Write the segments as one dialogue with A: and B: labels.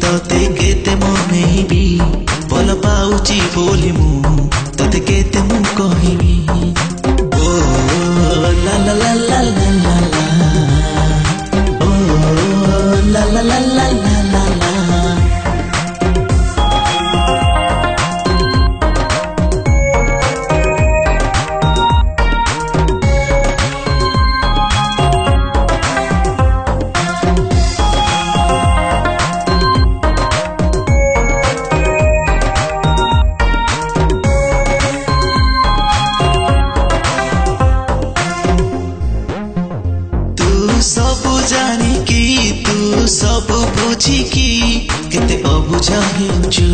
A: तते केते मनेबी भल पाउची बोली मु तते केते मु कहिबी ओ ला ला ला ला ला ला ओ ला ला ला ला ला ला सब जानी कि तू सब बुझी कि केते अबुझा हेउछु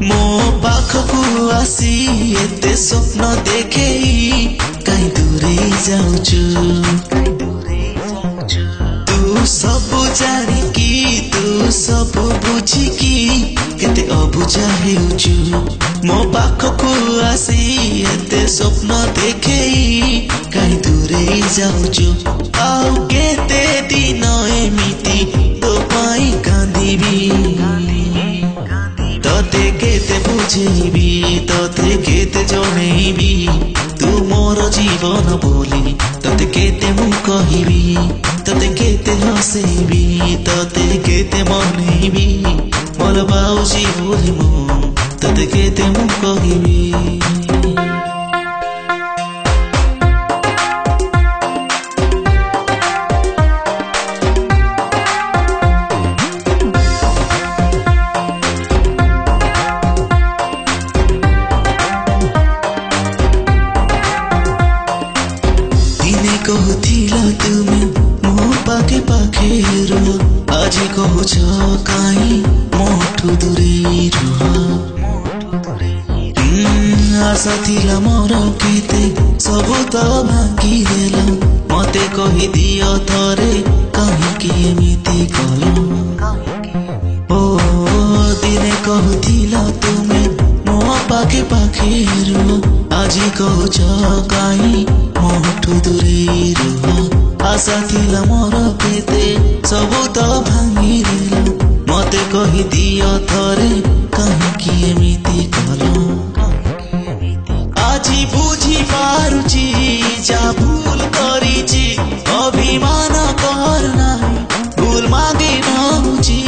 A: मो पाखकु आसी एते स्वप्न देखेई काई दूरे जाउछु तू सब जानी कि तू सब बुझी कि केते अबुझा हेउछु मो पाखकु आसी एते स्वप्न देखेई काई दूरे जाउछु आउ केते दिन एमिति तो पाई कांदिबी तते केते बुझेबी तते केते जणेबी तू मोर जीवन बोली तते केते मु कहिबी तते केते हसेबी तते केते मनेबी मोर बाउजी बोली मु तते केते मु कहिबी कहूथिला तुमे मो पाखे पाखे रुह आज कहूछ काई मोठू दूरे रुह आशा थिला मोर केते सबु तो भांगी देल मते कहि दियो थरे काहीकि एमिति कल ओ दिने कहूथिला तुमे मो पाखे पाखे रुह आज कहूछ काई मोठू दूरे रुह आशा थिला मोर केते सबु तो भांगी देल मते कहि दियो थरे काहीकि एमिति कल आजी बुझी पारुची जा भूल करिची अभिमान कर नाही भूल मागे नहुची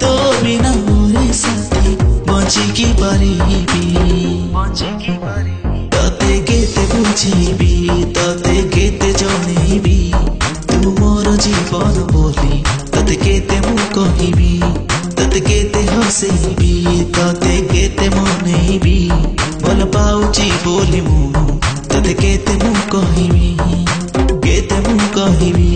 A: तो बिना मोरे साथी बची की परिबी तते केते बुझेबी तते केते जणेबी तू मोर जीवन बोली तते केते मु कहिबी तते केते हसेबी तते केते मनेबी भल पाउची बोली मु तते केते मु कहिबी केते मु कहिबी।